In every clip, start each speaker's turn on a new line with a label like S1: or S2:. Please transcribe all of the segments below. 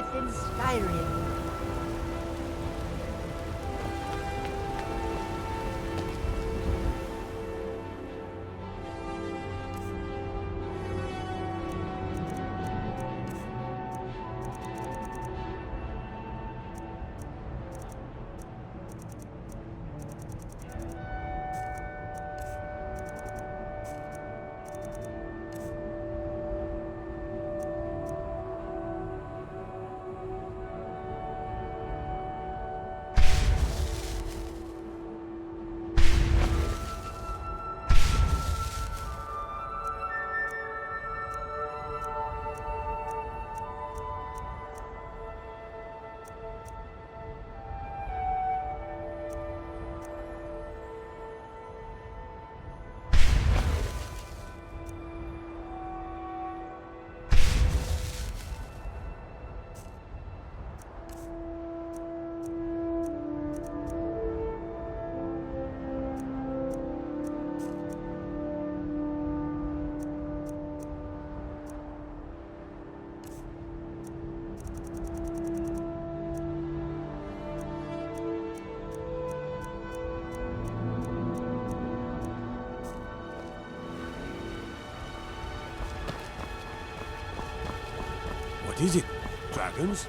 S1: life in Skyrim.
S2: What is it? Dragons?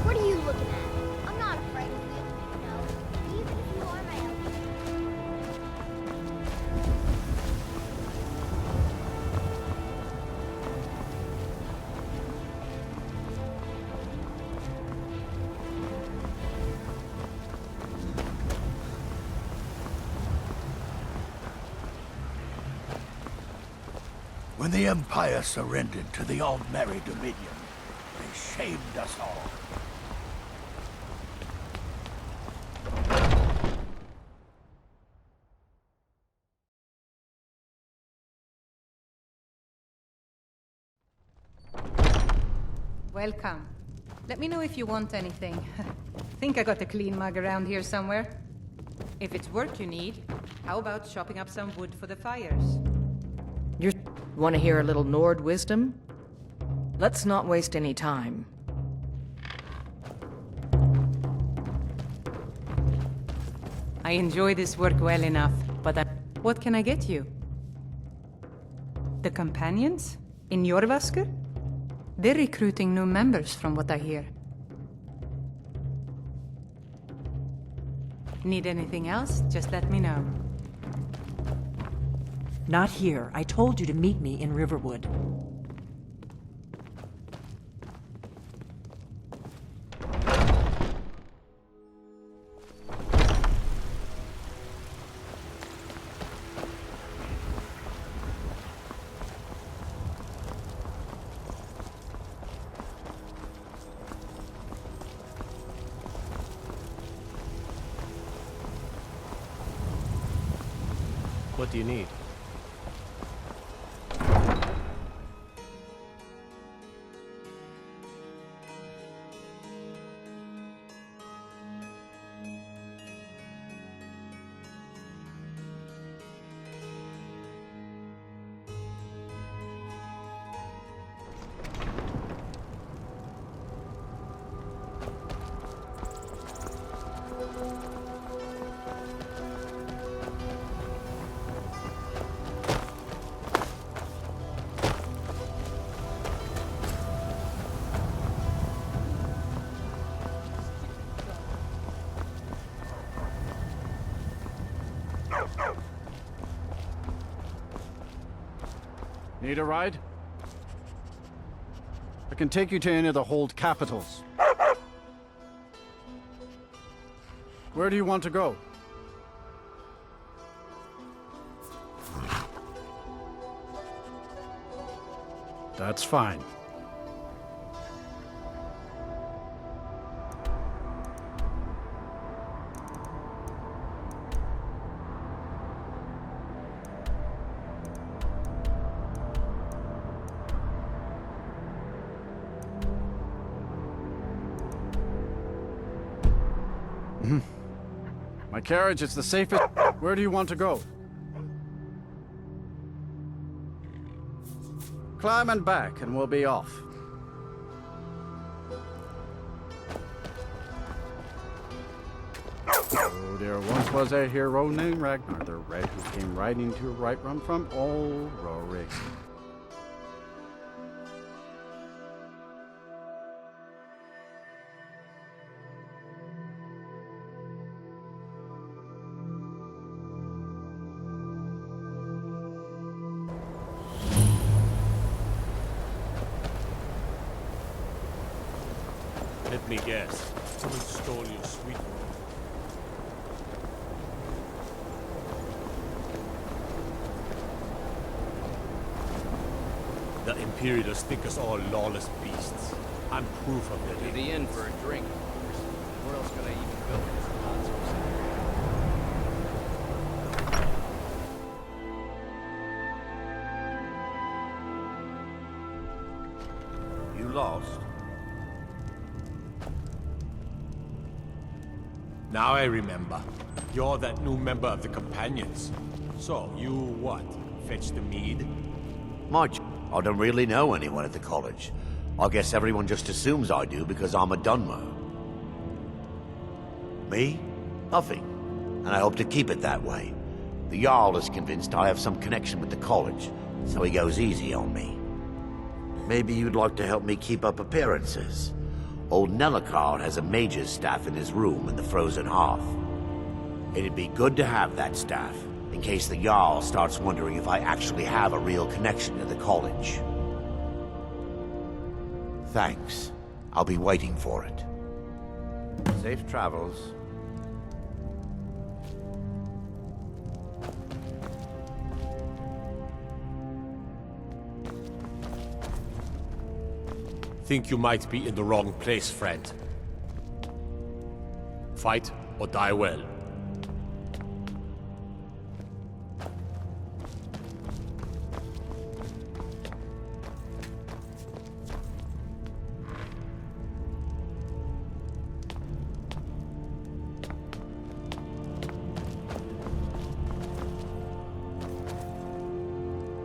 S3: What are you looking at? I'm not afraid of you, you know, even if you are my enemy.
S4: When the Empire surrendered to the Aldmeri Dominion, they shamed us all.
S5: Welcome. Let me know if you want anything. Think I got a clean mug around here somewhere. If it's work you need, how about chopping up some wood for the fires?
S6: You want to hear a little Nord wisdom? Let's not waste any time.
S5: I enjoy this work well enough, but what can I get you? The companions? In Jorvaskr? They're recruiting new members from what I hear. Need anything else? Just let me know.
S1: Not here. I told you to meet me in Riverwood.
S2: What do you need?
S7: Need a ride? I can take you to any of the hold capitals. Where do you want to go? That's fine. My carriage is the safest. Where do you want to go? Climb and back, and we'll be off. Oh, there once was a hero named Ragnar the Red who came riding to Whiterun from old Rorik.
S2: Let me guess. Someone stole your sweet roll. The Imperials think us all lawless beasts. I'm proof of it.
S8: To the inn for a drink, of course. Where else could I even go if it's not so
S4: You lost?
S2: Now I remember. You're that new member of the Companions. So, you what? Fetch the mead?
S4: I don't really know anyone at the college. I guess everyone just assumes I do because I'm a Dunmer. Me? Nothing. And I hope to keep it that way. The Jarl is convinced I have some connection with the college, so he goes easy on me. Maybe you'd like to help me keep up appearances. Old Nellicard has a mage's staff in his room in the frozen hearth. It'd be good to have that staff, in case the Jarl starts wondering if I actually have a real connection to the college. Thanks. I'll be waiting for it. Safe travels.
S2: Think you might be in the wrong place, friend. Fight or die well.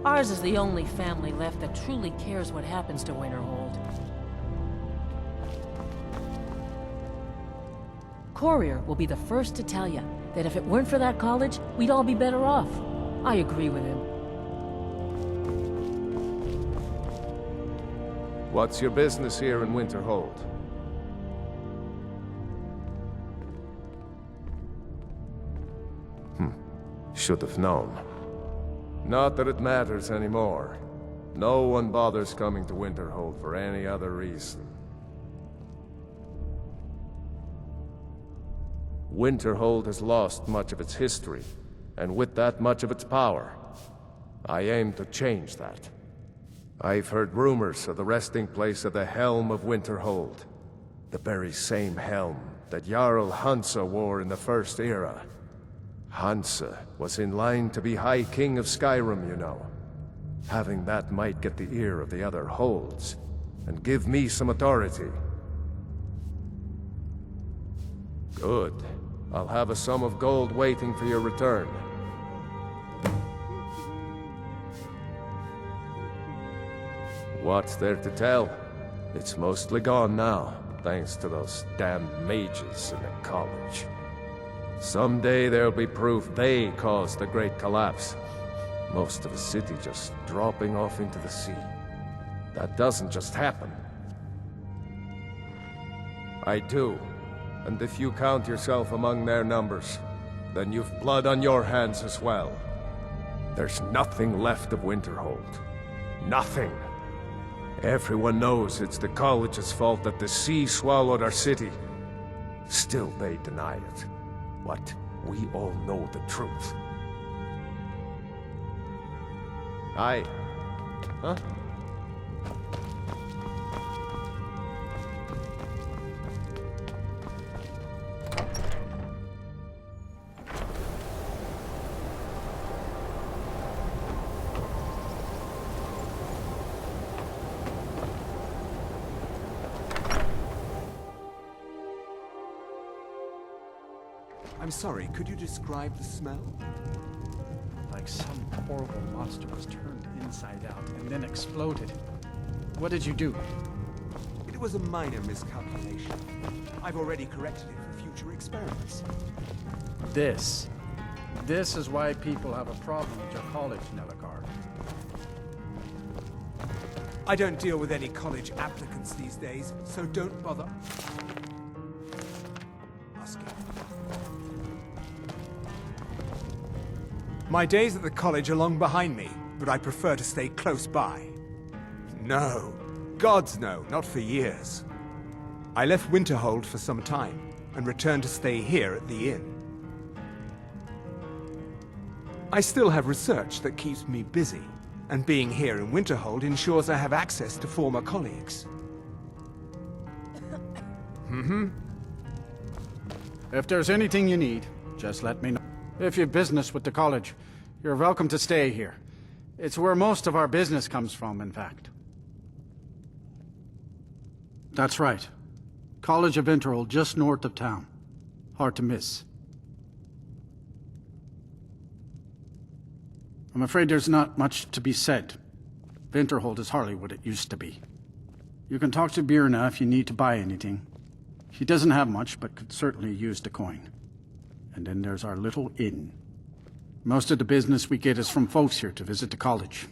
S1: Ours is the only family left that truly cares what happens to Winterhold. Courier will be the first to tell you that if it weren't for that college, we'd all be better off. I agree with him.
S9: What's your business here in Winterhold? Should have known. Not that it matters anymore. No one bothers coming to Winterhold for any other reason. Winterhold has lost much of its history, and with that much of its power. I aim to change that. I've heard rumors of the resting place of the Helm of Winterhold. The very same helm that Jarl Hansa wore in the First Era. Hansa was in line to be High King of Skyrim, you know. Having that might get the ear of the other holds, and give me some authority. Good. I'll have a sum of gold waiting for your return. What's there to tell? It's mostly gone now, thanks to those damn mages in the college. Someday there'll be proof they caused the Great Collapse. Most of the city just dropping off into the sea. That doesn't just happen. I do. And if you count yourself among their numbers, then you've blood on your hands as well. There's nothing left of Winterhold. Nothing. Everyone knows it's the college's fault that the sea swallowed our city. Still they deny it. But we all know the truth. Huh?
S10: I'm sorry, could you describe the smell?
S7: Like some horrible monster was turned inside out and then exploded. What did you do?
S10: It was a minor miscalculation. I've already corrected it for future experiments.
S7: This is why people have a problem with your college, Nelligar.
S10: I don't deal with any college applicants these days, so don't bother asking. My days at the college are long behind me, but I prefer to stay close by. No, gods no, not for years. I left Winterhold for some time and returned to stay here at the inn. I still have research that keeps me busy, and being here in Winterhold ensures I have access to former colleagues.
S7: If there's anything you need, just let me know. If you've business with the college, you're welcome to stay here. It's where most of our business comes from, in fact. That's right. College of Winterhold, just north of town. Hard to miss. I'm afraid there's not much to be said. Winterhold is hardly what it used to be. You can talk to Birna if you need to buy anything. She doesn't have much, but could certainly use the coin. And then there's our little inn. Most of the business we get is from folks here to visit the college,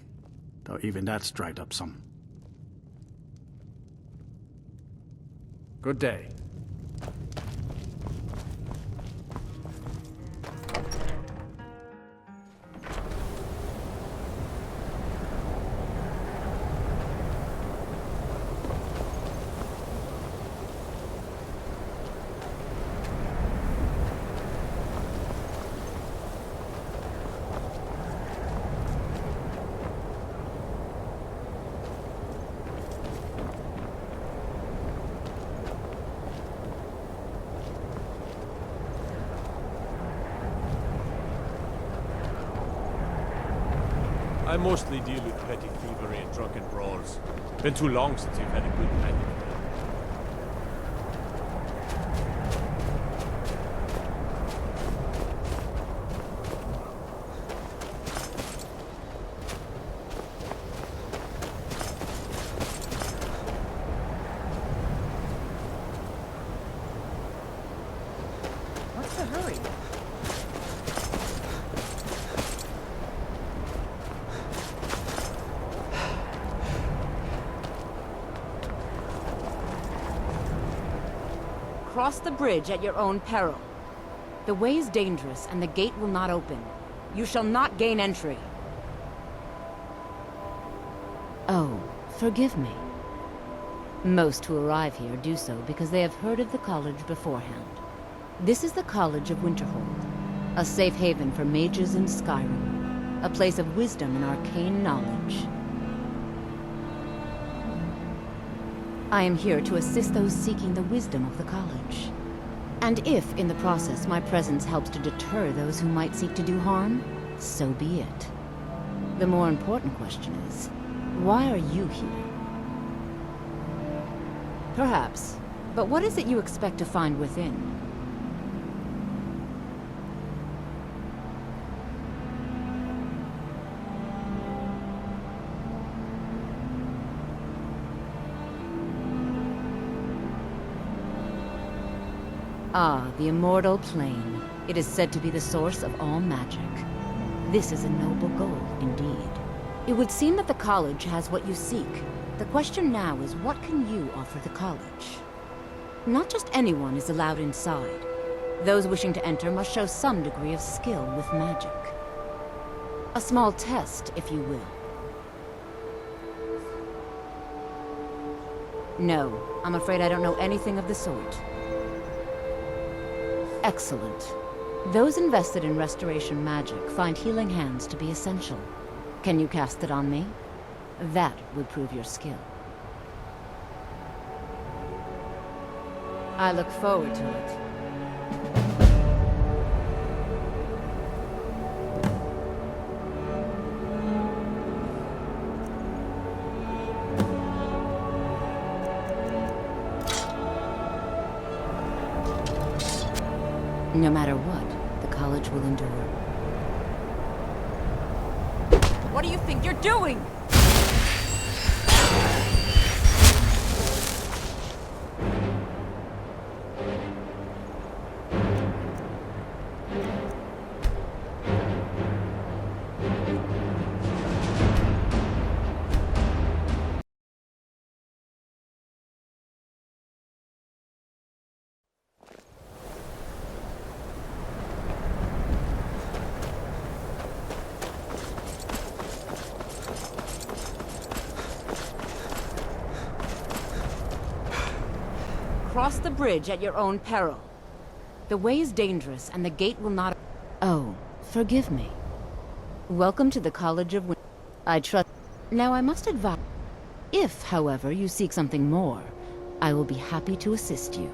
S7: though even that's dried up some. Good day.
S2: I mostly deal with petty thievery and drunken brawls. Been too long since you've had a good night.
S5: What's the hurry?
S11: Cross the bridge at your own peril. The way is dangerous, and the gate will not open. You shall not gain entry. Oh, forgive me. Most who arrive here do so because they have heard of the college beforehand. This is the College of Winterhold, a safe haven for mages in Skyrim, a place of wisdom and arcane knowledge. I am here to assist those seeking the wisdom of the college. And if, in the process, my presence helps to deter those who might seek to do harm, so be it. The more important question is, why are you here? Perhaps, but what is it you expect to find within? Ah, the immortal plane. It is said to be the source of all magic. This is a noble goal, indeed. It would seem that the college has what you seek. The question now is, what can you offer the college? Not just anyone is allowed inside. Those wishing to enter must show some degree of skill with magic. A small test, if you will. No, I'm afraid I don't know anything of the sort. Excellent. Those invested in restoration magic find healing hands to be essential. Can you cast it on me? That would prove your skill. I look forward to it. No matter what, the college will endure.
S6: What do you think you're doing?
S11: Cross the bridge at your own peril. The way is dangerous, and the gate will not... Oh, forgive me. Welcome to the College of I trust... Now I must advise... If, however, you seek something more, I will be happy to assist you.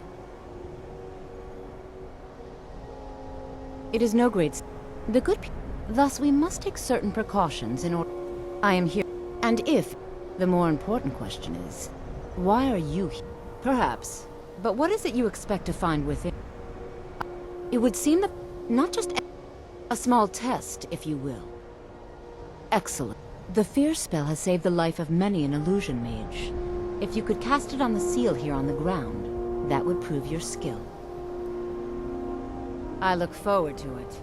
S11: It is no great... The good people... Thus we must take certain precautions in order... I am here... And if... The more important question is... Why are you here? Perhaps... But what is it you expect to find within? It would seem that not just a small test, if you will. Excellent. The fear spell has saved the life of many an illusion mage. If you could cast it on the seal here on the ground, that would prove your skill. I look forward to it.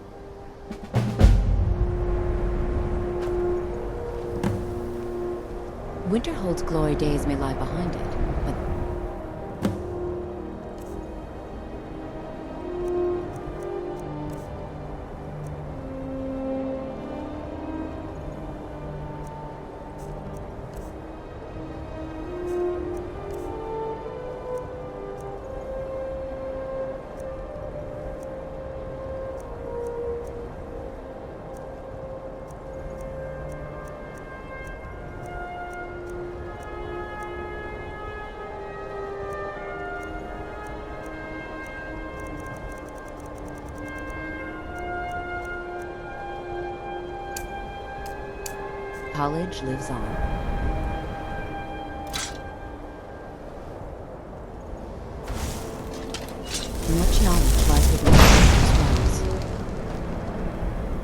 S11: Winterhold's glory days may lie behind it, but college lives on. Much knowledge lies within the walls.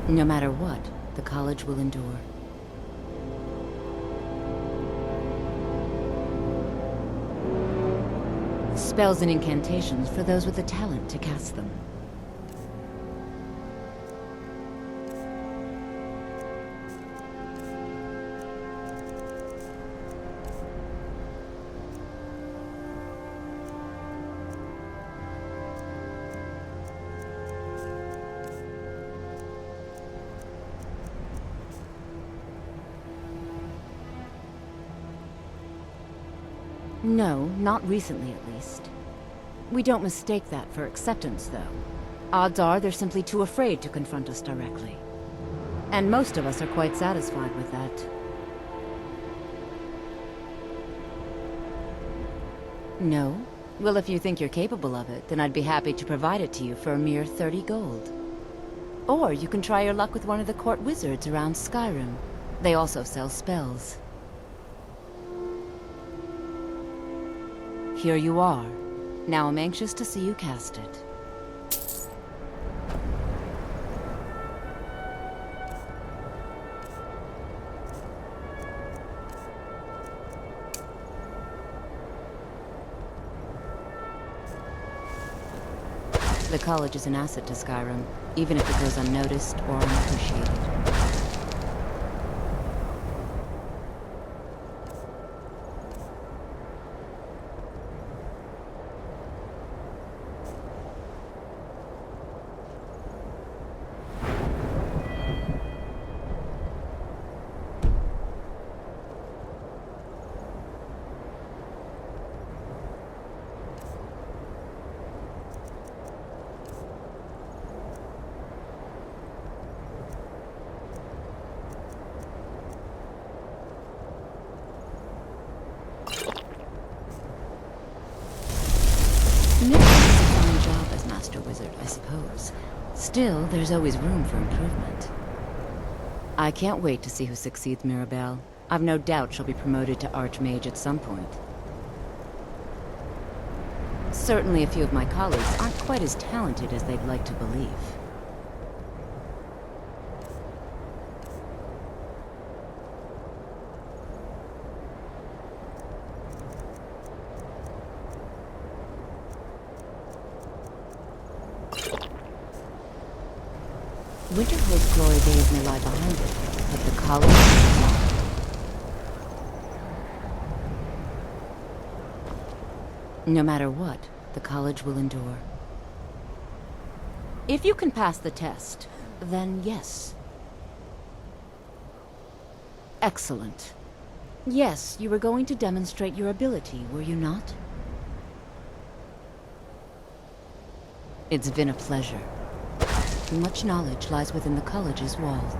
S11: No matter what, the college will endure. Spells and incantations for those with the talent to cast them. No, not recently at least. We don't mistake that for acceptance, though. Odds are they're simply too afraid to confront us directly. And most of us are quite satisfied with that. No? Well, if you think you're capable of it, then I'd be happy to provide it to you for a mere 30 gold. Or you can try your luck with one of the court wizards around Skyrim. They also sell spells. Here you are. Now I'm anxious to see you cast it. The college is an asset to Skyrim, even if it goes unnoticed or unappreciated. Nick does a fine job as Master Wizard, I suppose. Still, there's always room for improvement. I can't wait to see who succeeds Mirabelle. I've no doubt she'll be promoted to Archmage at some point. Certainly a few of my colleagues aren't quite as talented as they'd like to believe. Winterhold's glory days may lie behind it, but the college is not. No matter what, the college will endure. If you can pass the test, then yes. Excellent. Yes, you were going to demonstrate your ability, were you not? It's been a pleasure. Much knowledge lies within the college's walls.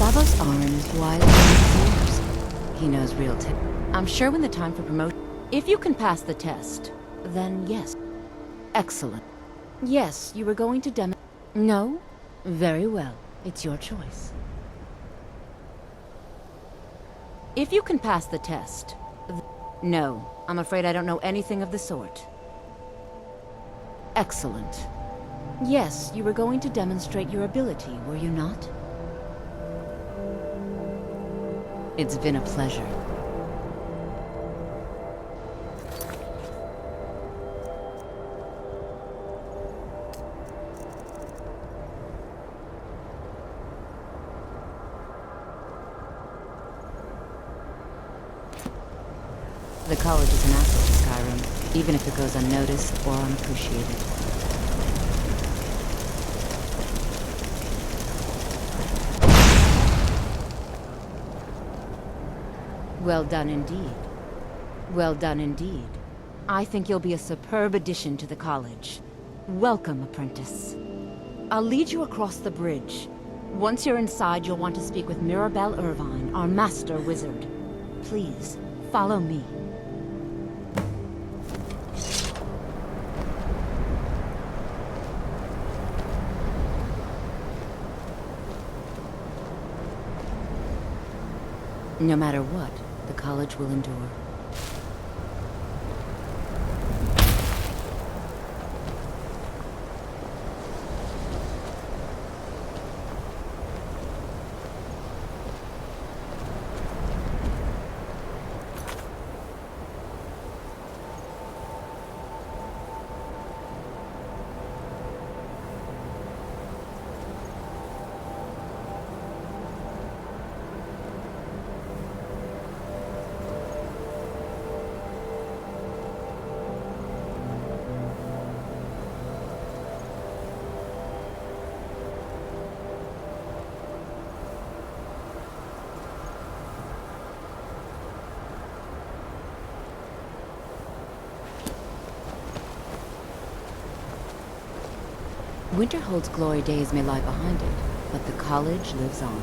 S11: Savos Aran is wiser than his years. He knows real tech. I'm sure when the time for promotion... If you can pass the test, then yes. Excellent. Yes, you were going to No? Very well. It's your choice. If you can pass the test... No, I'm afraid I don't know anything of the sort. Excellent. Yes, you were going to demonstrate your ability, were you not? It's been a pleasure. The college is an asset to Skyrim, even if it goes unnoticed or unappreciated. Well done indeed. Well done indeed. I think you'll be a superb addition to the college. Welcome, apprentice. I'll lead you across the bridge. Once you're inside, you'll want to speak with Mirabelle Irvine, our master wizard. Please, follow me. No matter what, the college will endure. Winterhold's glory days may lie behind it, but the college lives on.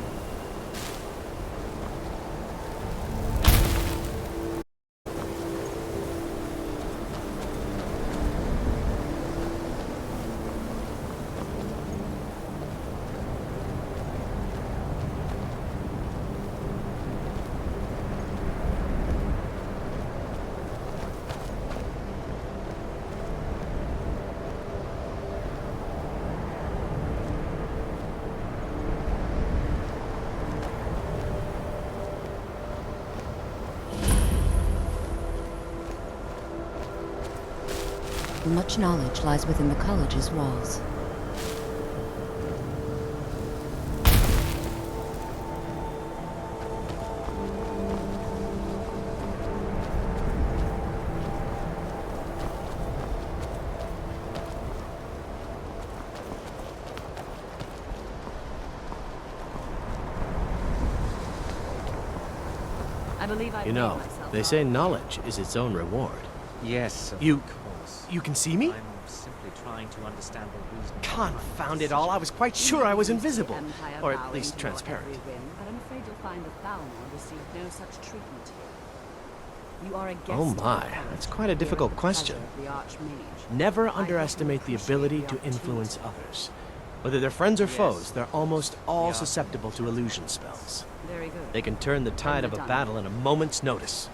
S11: Much knowledge lies within the college's walls.
S12: You know, they say knowledge is its own reward.
S8: Yes,
S13: You can see me?
S8: I'm simply trying to understand the reason.
S13: Confound it all, I was quite sure I was invisible. Or at least transparent.
S11: But I'm afraid you'll find that Thalmor received no such treatment here. You are a guest
S12: Oh
S11: of the
S12: my,
S11: college.
S12: that's quite a
S11: Here
S12: difficult
S11: at the
S12: question.
S11: pleasure of the Archmage.
S12: Never
S11: I hope you
S12: underestimate the
S11: appreciate
S12: ability
S11: the
S12: to influence
S11: opportunity.
S12: others. Whether they're friends or
S8: Yes.
S12: foes, they're almost all
S8: Yeah.
S12: susceptible to illusion spells.
S11: Very good.
S12: They can turn the tide of a
S11: done.
S12: battle in a moment's notice.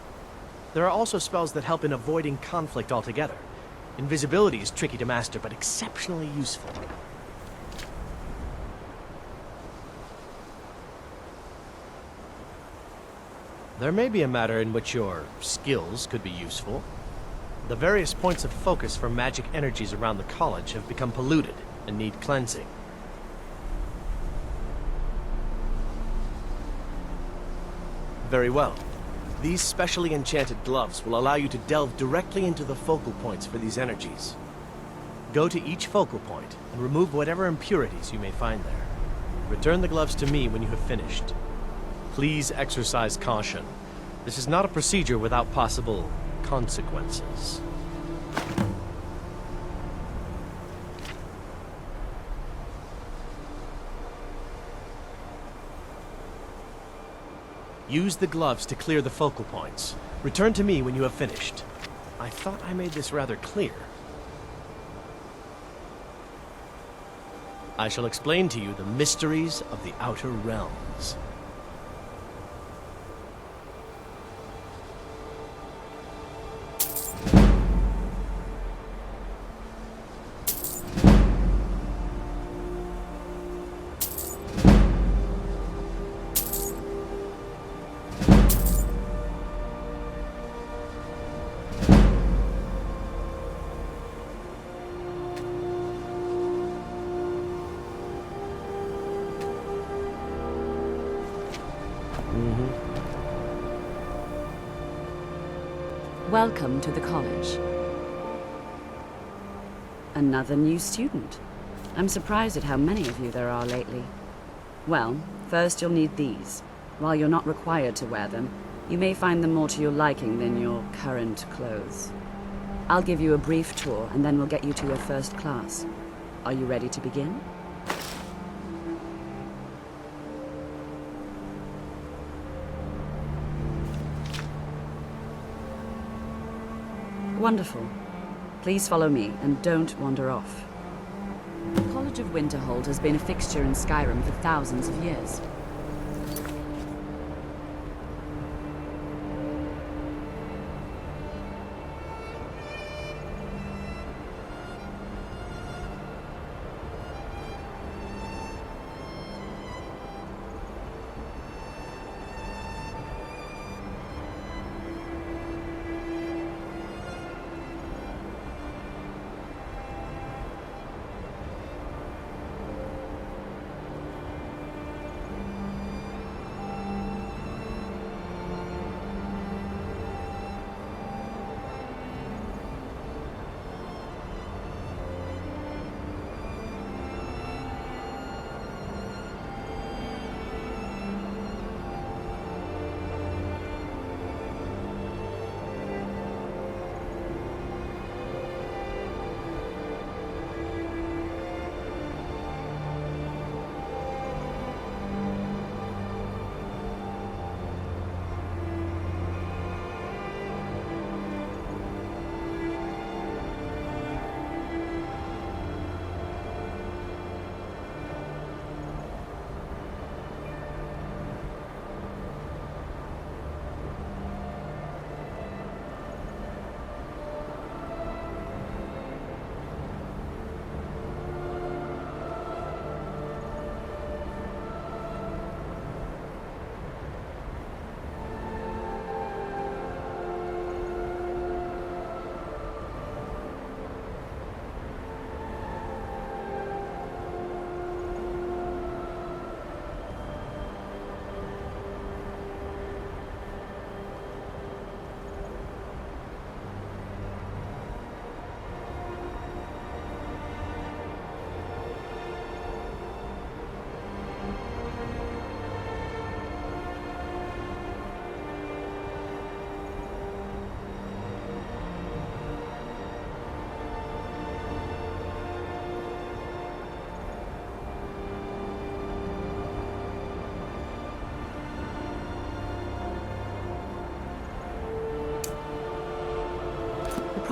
S12: There are also spells that help in avoiding conflict altogether. Invisibility is tricky to master, but exceptionally useful. There may be a matter in which your skills could be useful. The various points of focus for magic energies around the college have become polluted and need cleansing. Very well. These specially enchanted gloves will allow you to delve directly into the focal points for these energies. Go to each focal point and remove whatever impurities you may find there. Return the gloves to me when you have finished. Please exercise caution. This is not a procedure without possible consequences. Use the gloves to clear the focal points. Return to me when you have finished. I thought I made this rather clear. I shall explain to you the mysteries of the Outer Realms.
S11: Welcome to the college. Another new student. I'm surprised at how many of you there are lately. Well, first you'll need these. While you're not required to wear them, you may find them more to your liking than your current clothes. I'll give you a brief tour, and then we'll get you to your first class. Are you ready to begin? Wonderful. Please follow me, and don't wander off. The College of Winterhold has been a fixture in Skyrim for thousands of years.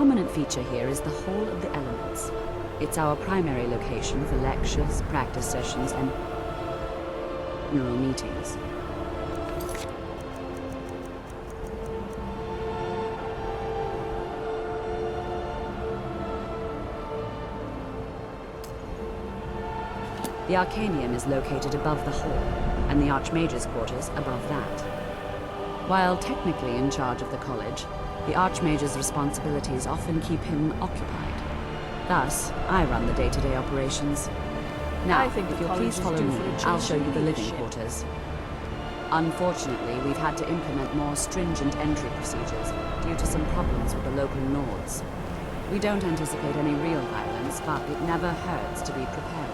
S11: prominent feature here is the Hall of the Elements. It's our primary location for lectures, practice sessions, and neural meetings. The Arcanium is located above the hall, and the Archmage's quarters above that. While technically in charge of the college, the Archmage's responsibilities often keep him occupied. Thus, I run the day-to-day operations. Now,
S1: I think
S11: if
S1: the
S11: you'll
S1: college
S11: please
S1: is
S11: follow
S1: due
S11: me,
S1: for a
S11: I'll
S1: change
S11: show
S1: in
S11: you the living
S1: leadership.
S11: quarters. Unfortunately, we've had to implement more stringent entry procedures due to some problems with the local Nords. We don't anticipate any real violence, but it never hurts to be prepared.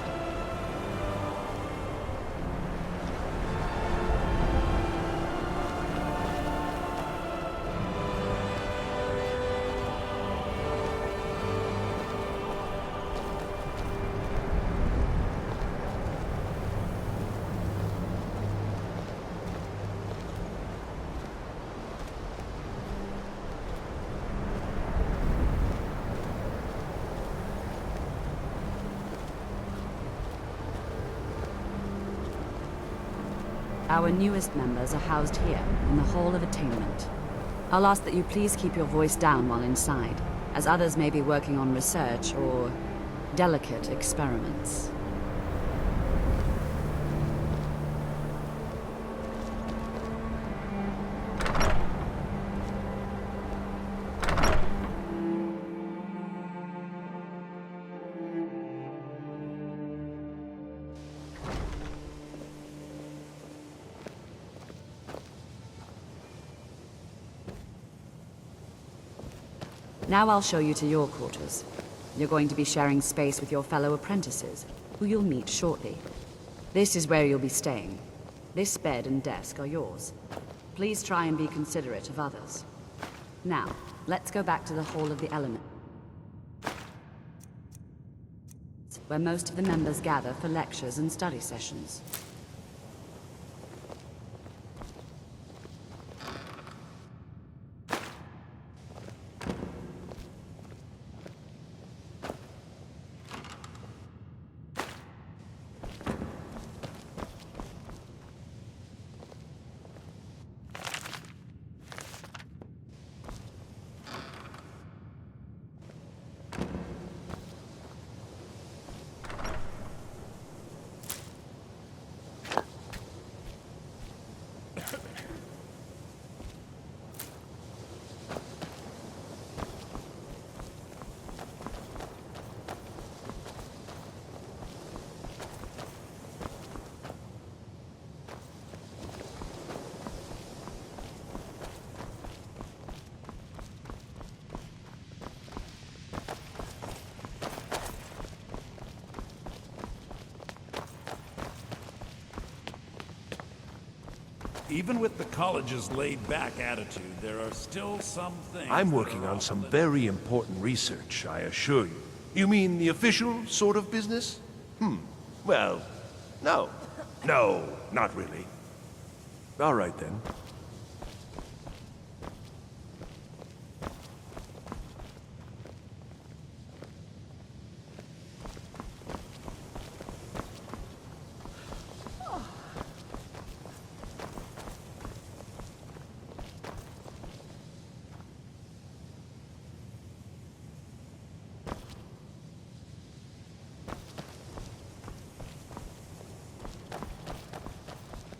S11: Our newest members are housed here, in the Hall of Attainment. I'll ask that you please keep your voice down while inside, as others may be working on research or delicate experiments. Now I'll show you to your quarters. You're going to be sharing space with your fellow apprentices, who you'll meet shortly. This is where you'll be staying. This bed and desk are yours. Please try and be considerate of others. Now, let's go back to the Hall of the Elements, where most of the members gather for lectures and study sessions.
S14: Even with the college's laid-back attitude, there are still some things...
S15: I'm working on some very important research, I assure you. You mean the official sort of business? Well, no. No, not really. All right, then.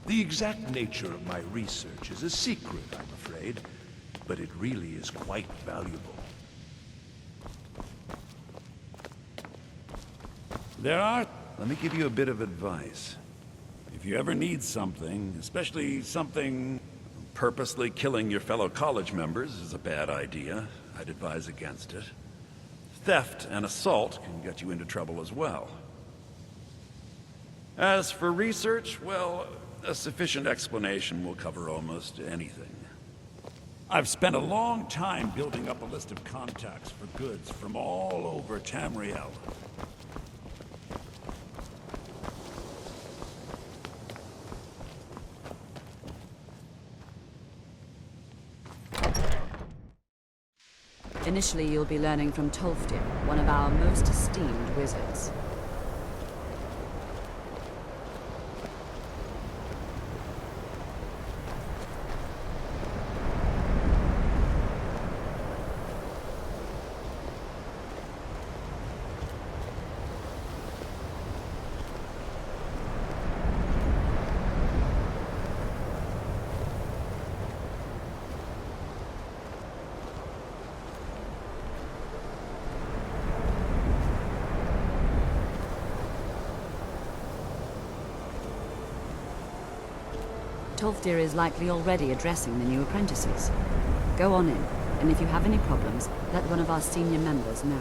S15: The exact nature of my research is a secret, I'm afraid, but it really is quite valuable.
S14: There are...
S16: Let me give you a bit of advice.
S14: If you ever need something, especially something... Purposely killing your fellow college members is a bad idea. I'd advise against it. Theft and assault can get you into trouble as well. As for research, well... a sufficient explanation will cover almost anything. I've spent a long time building up a list of contacts for goods from all over Tamriel.
S11: Initially, you'll be learning from Tolfdir, one of our most esteemed wizards. Tolfdir is likely already addressing the new apprentices. Go on in, and if you have any problems, let one of our senior members know.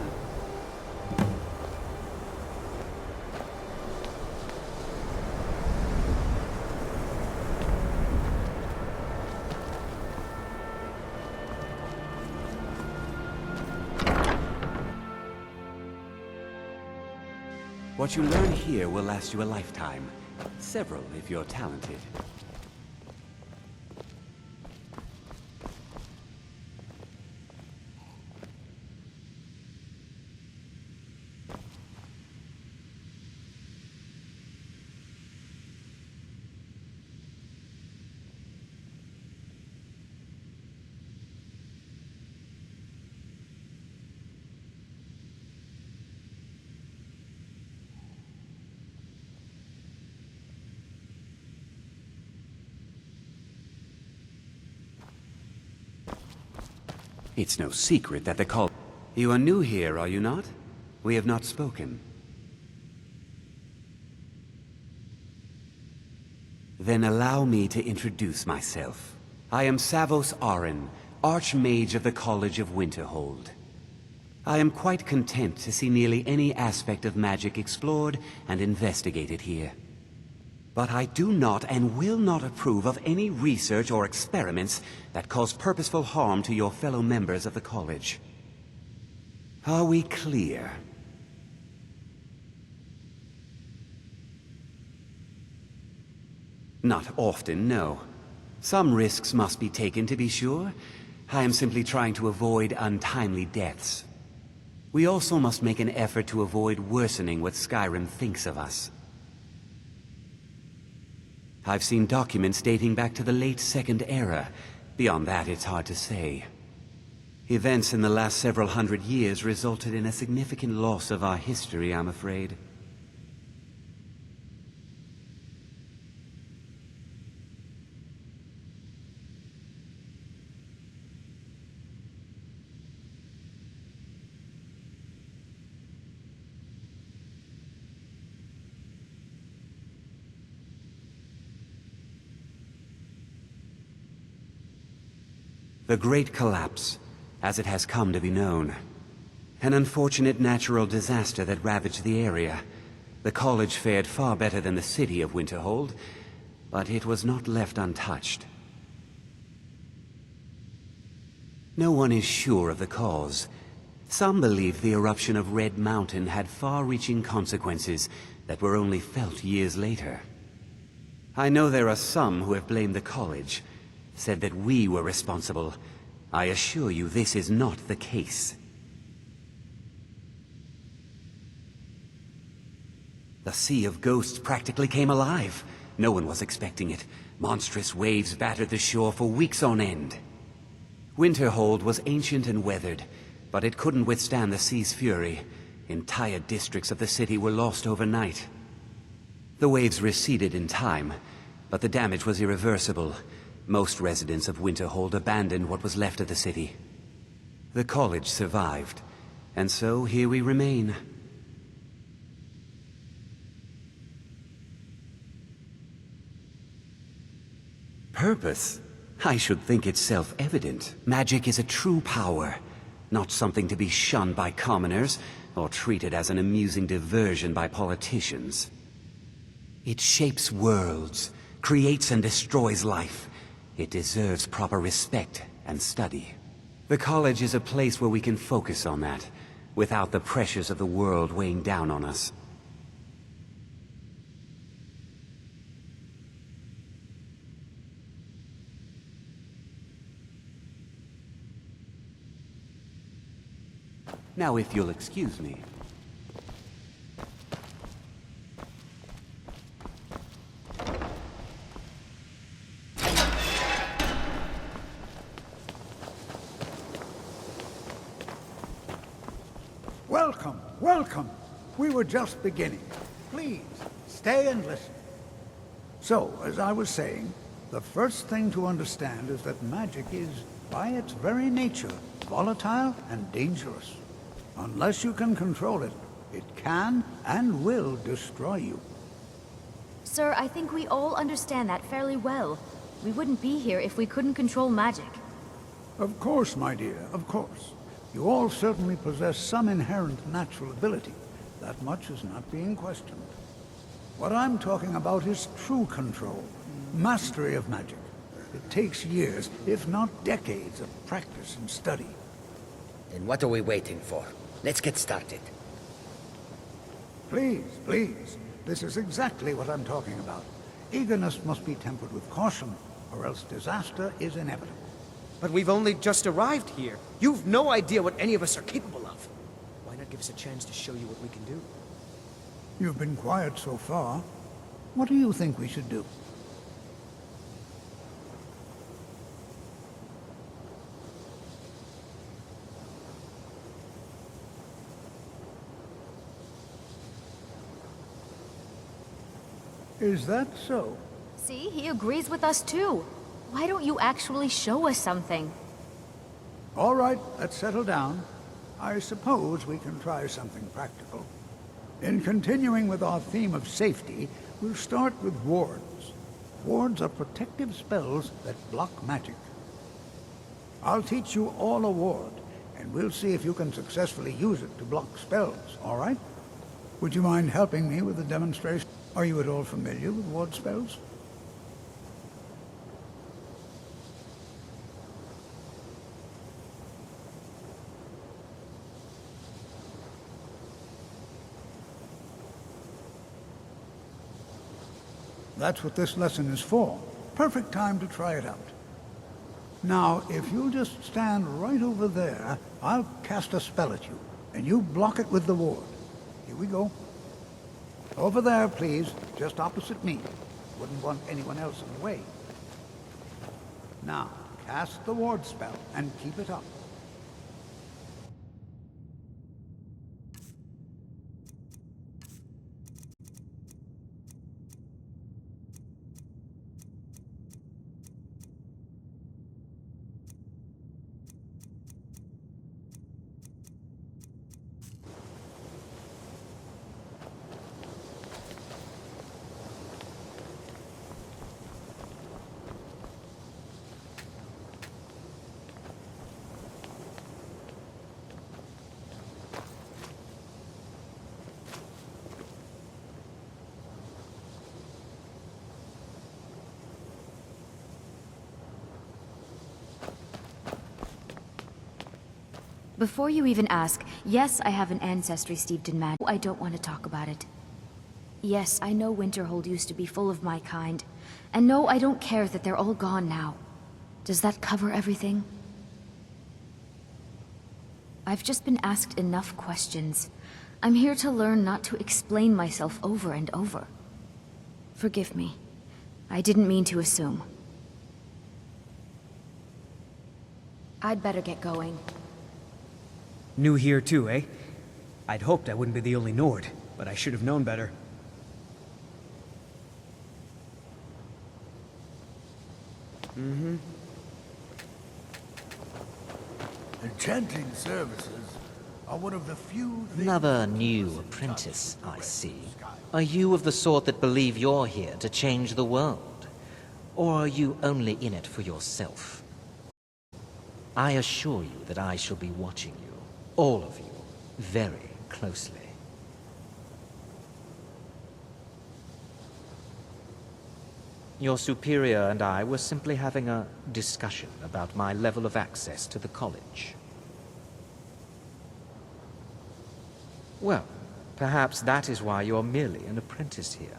S17: What you learn here will last you a lifetime. Several, if you're talented. It's no secret that the cult... You are new here, are you not? We have not spoken. Then allow me to introduce myself. I am Savos Arin, Archmage of the College of Winterhold. I am quite content to see nearly any aspect of magic explored and investigated here. But I do not and will not approve of any research or experiments that cause purposeful harm to your fellow members of the college. Are we clear? Not often, no. Some risks must be taken, to be sure. I am simply trying to avoid untimely deaths. We also must make an effort to avoid worsening what Skyrim thinks of us. I've seen documents dating back to the late Second Era. Beyond that, it's hard to say. Events in the last several hundred years resulted in a significant loss of our history, I'm afraid. The Great Collapse, as it has come to be known. An unfortunate natural disaster that ravaged the area. The college fared far better than the city of Winterhold, but it was not left untouched. No one is sure of the cause. Some believe the eruption of Red Mountain had far-reaching consequences that were only felt years later. I know there are some who have blamed the college, said that we were responsible. I assure you this is not the case. The Sea of Ghosts practically came alive. No one was expecting it. Monstrous waves battered the shore for weeks on end. Winterhold was ancient and weathered, but it couldn't withstand the sea's fury. Entire districts of the city were lost overnight. The waves receded in time, but the damage was irreversible. Most residents of Winterhold abandoned what was left of the city. The college survived, and so here we remain. Purpose? I should think it's self-evident. Magic is a true power, not something to be shunned by commoners, or treated as an amusing diversion by politicians. It shapes worlds, creates and destroys life. It deserves proper respect and study. The college is a place where we can focus on that, without the pressures of the world weighing down on us. Now, if you'll excuse me.
S18: Welcome, welcome. We were just beginning. Please, stay and listen. So, as I was saying, the first thing to understand is that magic is, by its very nature, volatile and dangerous. Unless you can control it, it can and will destroy you.
S11: Sir, I think we all understand that fairly well. We wouldn't be here if we couldn't control magic.
S18: Of course, my dear, of course. You all certainly possess some inherent natural ability. That much is not being questioned. What I'm talking about is true control, mastery of magic. It takes years, if not decades, of practice and study.
S13: Then what are we waiting for? Let's get started.
S18: Please, please. This is exactly what I'm talking about. Eagerness must be tempered with caution, or else disaster is inevitable.
S13: But we've only just arrived here. You've no idea what any of us are capable of. Why not give us a chance to show you what we can do?
S18: You've been quiet so far. What do you think we should do? Is that so?
S11: See, he agrees with us too. Why don't you actually show us something?
S18: All right, let's settle down. I suppose we can try something practical. In continuing with our theme of safety, we'll start with wards. Wards are protective spells that block magic. I'll teach you all a ward, and we'll see if you can successfully use it to block spells, all right? Would you mind helping me with the demonstration? Are you at all familiar with ward spells? That's what this lesson is for. Perfect time to try it out. Now, if you'll just stand right over there, I'll cast a spell at you, and you block it with the ward. Here we go. Over there, please, just opposite me. Wouldn't want anyone else in the way. Now, cast the ward spell, and keep it up.
S11: Before you even ask, yes, I have an ancestry steeped in magic. I don't want to talk about it. Yes, I know Winterhold used to be full of my kind. And no, I don't care that they're all gone now. Does that cover everything? I've just been asked enough questions. I'm here to learn not to explain myself over and over. Forgive me. I didn't mean to assume. I'd better get going.
S13: New here too, eh? I'd hoped I wouldn't be the only Nord, but I should have known better.
S18: Enchanting services are one of the few things...
S19: Another new apprentice, I see. Are you of the sort that believe you're here to change the world? Or are you only in it for yourself? I assure you that I shall be watching you, all of you, very closely. Your superior and I were simply having a discussion about my level of access to the college. Well, perhaps that is why you're merely an apprentice here.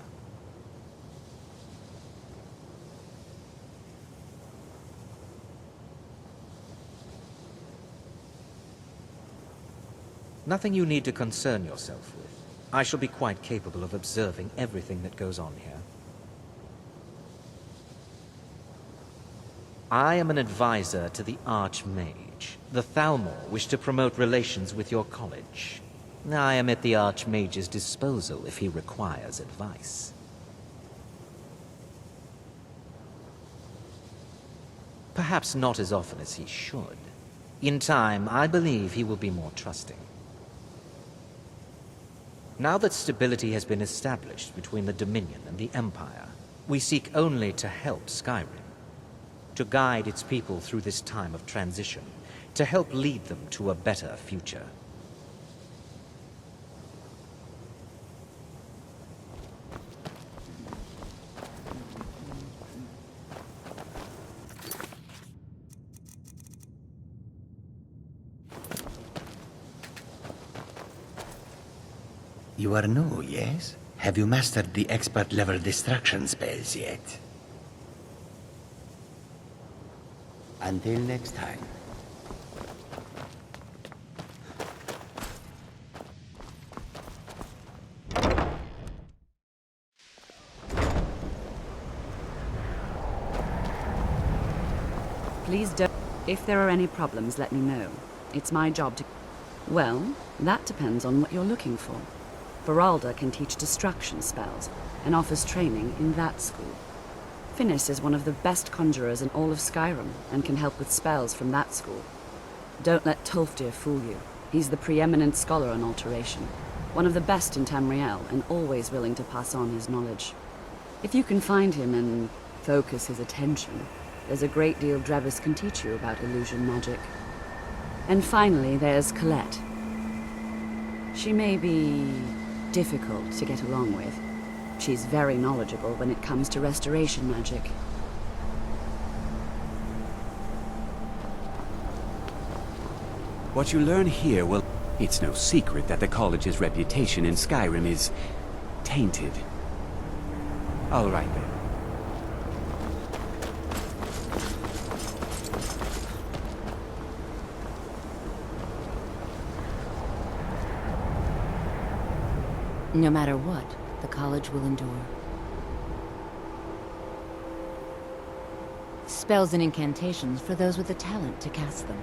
S19: Nothing you need to concern yourself with. I shall be quite capable of observing everything that goes on here. I am an advisor to the Archmage. The Thalmor wish to promote relations with your college. I am at the Archmage's disposal if he requires advice. Perhaps not as often as he should. In time, I believe he will be more trusting. Now that stability has been established between the Dominion and the Empire, we seek only to help Skyrim, to guide its people through this time of transition, to help lead them to a better future.
S20: You are new, yes? Have you mastered the expert-level distraction spells yet? Until next time.
S21: Please don't... If there are any problems, let me know. It's my job to... Well, that depends on what you're looking for. Beralda can teach destruction spells, and offers training in that school. Finis is one of the best conjurers in all of Skyrim, and can help with spells from that school. Don't let Tolfdir fool you. He's the preeminent scholar on alteration, one of the best in Tamriel, and always willing to pass on his knowledge. If you can find him and focus his attention, there's a great deal Drevis can teach you about illusion magic. And finally, there's Colette. She may be difficult to get along with. She's very knowledgeable when it comes to restoration magic.
S17: What you learn here will... It's no secret that the college's reputation in Skyrim is tainted. All right then.
S11: No matter what, the college will endure. Spells and incantations for those with the talent to cast them.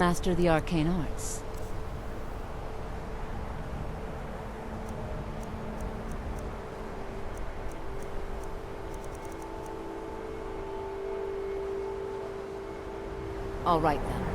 S11: Master the arcane arts. All right then.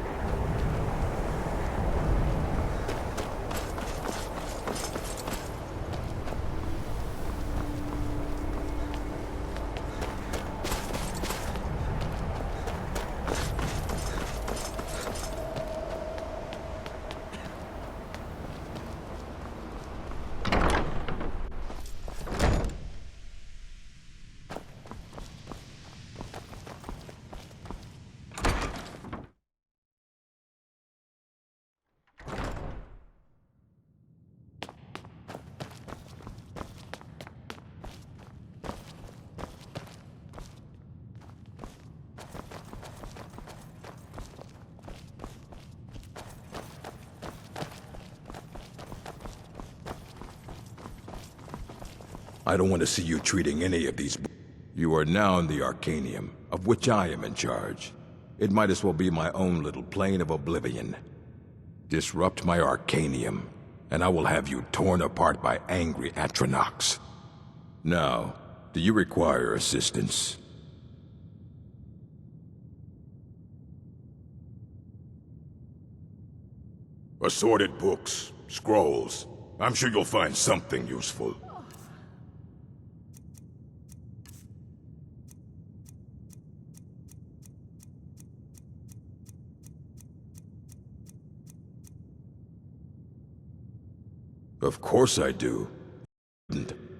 S22: I don't want to see you treating any of these... You are now in the Arcanium, of which I am in charge. It might as well be my own little plane of oblivion. Disrupt my Arcanium, and I will have you torn apart by angry Atronachs. Now, do you require assistance? Assorted books, scrolls. I'm sure you'll find something useful. Of course I do.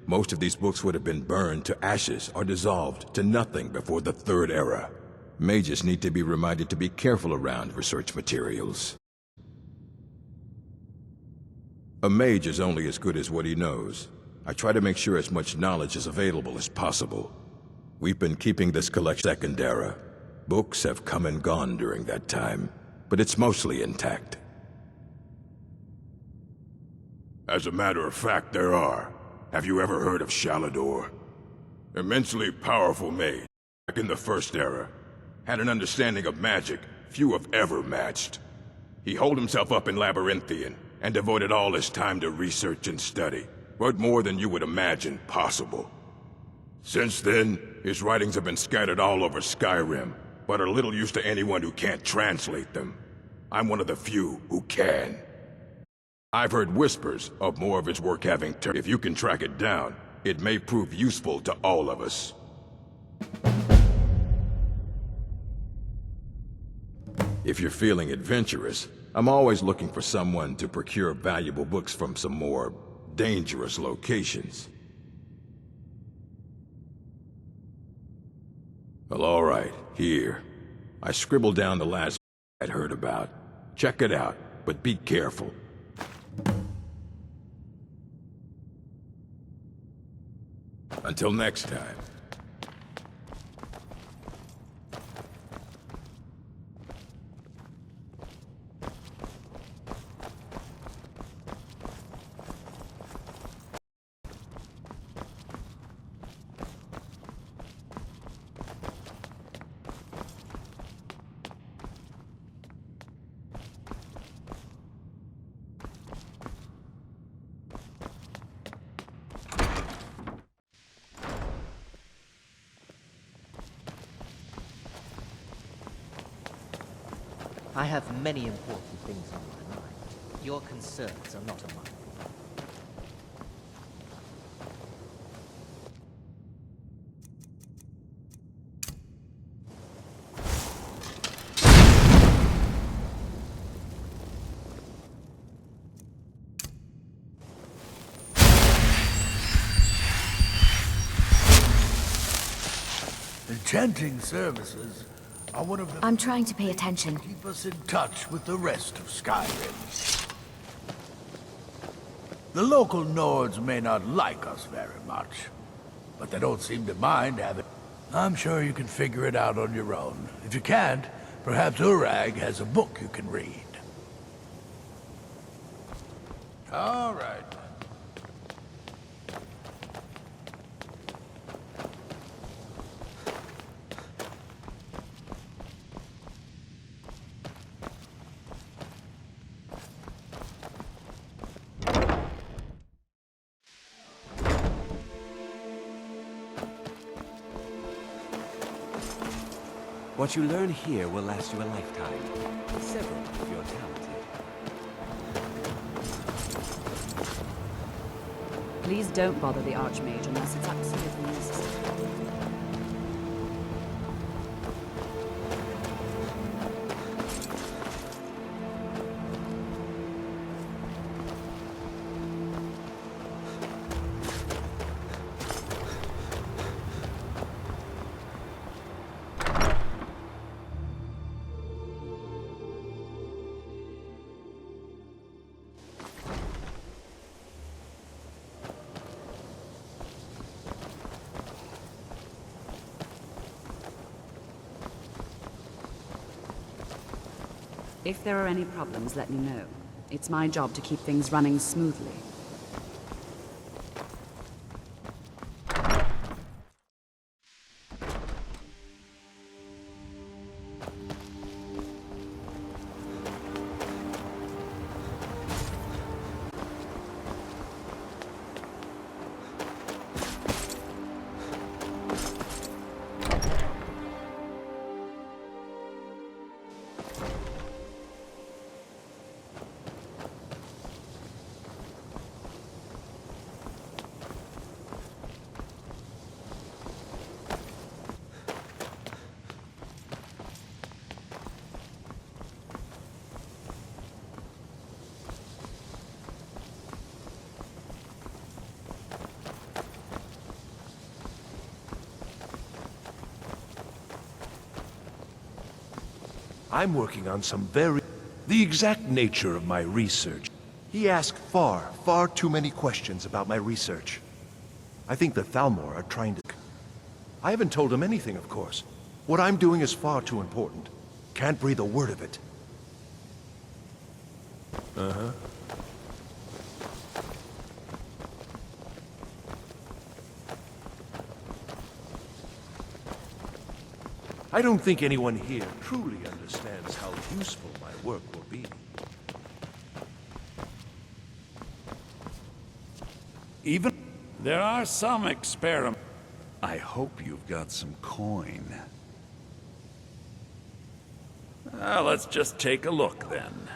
S22: Most of these books would have been burned to ashes or dissolved to nothing before the Third Era. Mages need to be reminded to be careful around research materials. A mage is only as good as what he knows. I try to make sure as much knowledge is available as possible. We've been keeping this collection Second Era. Books have come and gone during that time, but it's mostly intact. As a matter of fact, there are. Have you ever heard of Shalador? Immensely powerful mage, back in the First Era. Had an understanding of magic few have ever matched. He holed himself up in Labyrinthian, and devoted all his time to research and study, but more than you would imagine possible. Since then, his writings have been scattered all over Skyrim, but are little use to anyone who can't translate them. I'm one of the few who can. I've heard whispers of more of his work having turned. If you can track it down, it may prove useful to all of us. If you're feeling adventurous, I'm always looking for someone to procure valuable books from some more dangerous locations. Well, all right, here. I scribbled down the last I'd heard about. Check it out, but be careful. Until next time.
S19: I have many important things on my mind. Your concerns are not of mine.
S18: Enchanting services are one of the...
S3: I'm trying to pay attention.
S18: Keep us in touch with the rest of Skyrim. The local Nords may not like us very much, but they don't seem to mind having... I'm sure you can figure it out on your own. If you can't, perhaps Urag has a book you can read. All right.
S17: What you learn here will last you a lifetime. Several if you're talented.
S21: Please don't bother the Archmage unless it's absolutely necessary. If there are any problems, let me know. It's my job to keep things running smoothly.
S15: I'm working on some the exact nature of my research. He asked far, far too many questions about my research. I think the Thalmor are trying to... I haven't told him anything, of course. What I'm doing is far too important. Can't breathe a word of it. Uh-huh. I don't think anyone here truly understands how useful my work will be.
S14: Even there are some experiments. I hope you've got some coin. Let's just take a look then.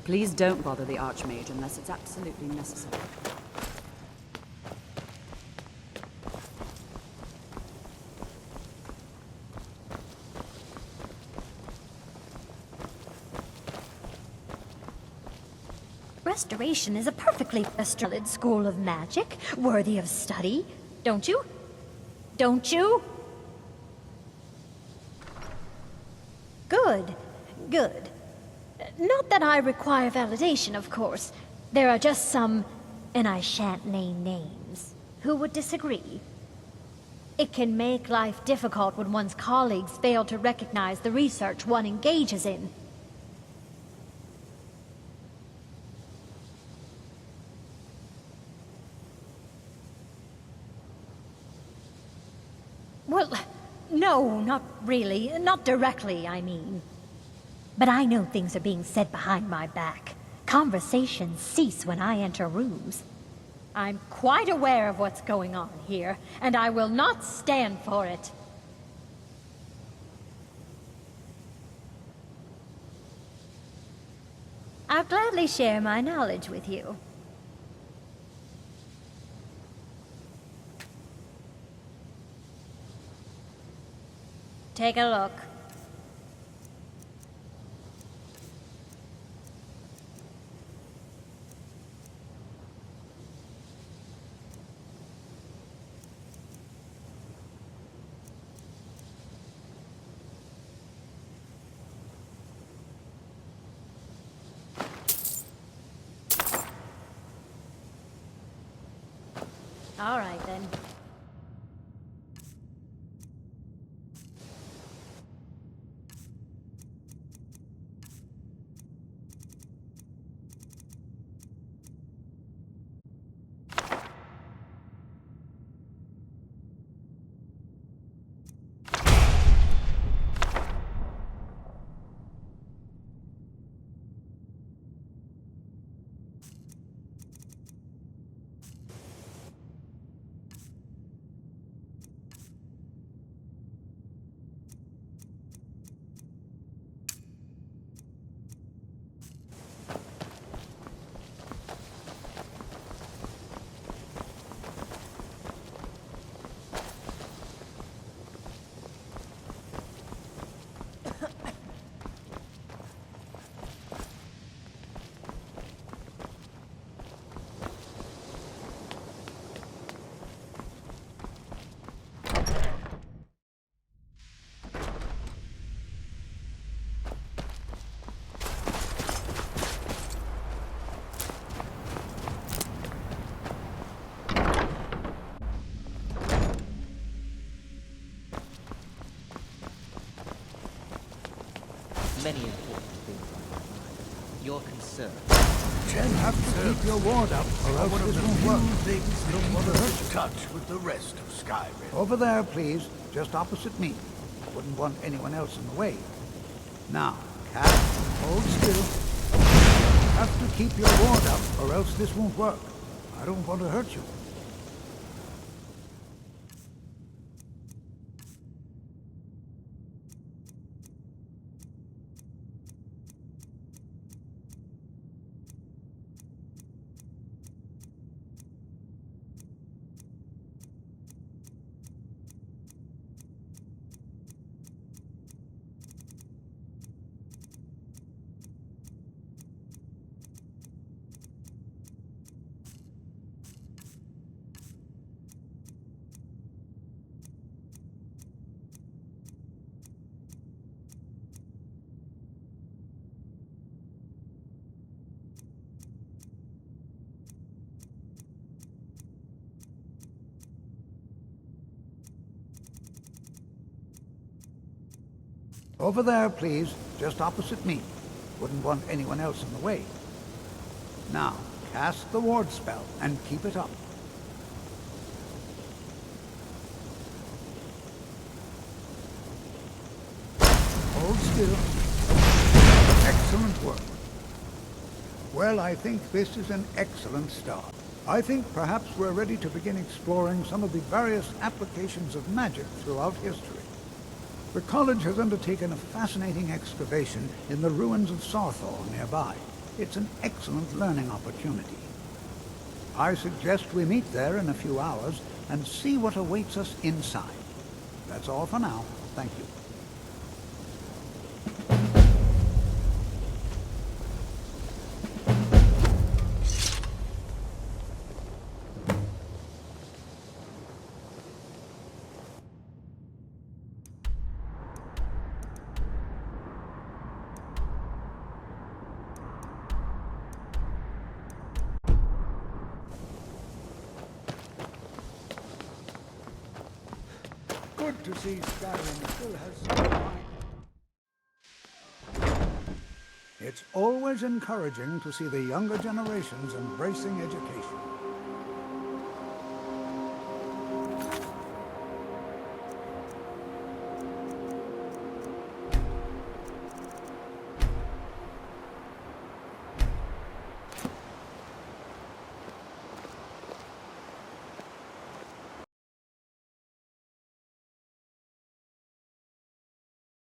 S21: Please don't bother the Archmage unless it's absolutely necessary.
S3: Restoration is a perfectly solid school of magic, worthy of study. Don't you? Don't you? Good. Good. Not that I require validation, of course. There are just some, and I shan't name names, who would disagree. It can make life difficult when one's colleagues fail to recognize the research one engages in. Well, no, not really. Not directly, I mean. But I know things are being said behind my back. Conversations cease when I enter rooms. I'm quite aware of what's going on here, and I will not stand for it. I'll gladly share my knowledge with you. Take a look. All right, then.
S19: many important things on my mind. Your concern.
S18: Jen, have to keep your ward up, or else this won't work.
S4: Things that don't want to hurt touch with the rest of Skyrim.
S18: Over there, please, just opposite me. Wouldn't want anyone else in the way. Now, Cat, hold still. Have to keep your ward up, or else this won't work. I don't want to hurt you. Over there, please, just opposite me. Wouldn't want anyone else in the way. Now, cast the ward spell and keep it up. Hold still. Excellent work. Well, I think this is an excellent start. I think perhaps we're ready to begin exploring some of the various applications of magic throughout history. The college has undertaken a fascinating excavation in the ruins of Sarthor nearby. It's an excellent learning opportunity. I suggest we meet there in a few hours and see what awaits us inside. That's all for now. Thank you. Good to see Skyrim still has some mind. It's always encouraging to see the younger generations embracing education.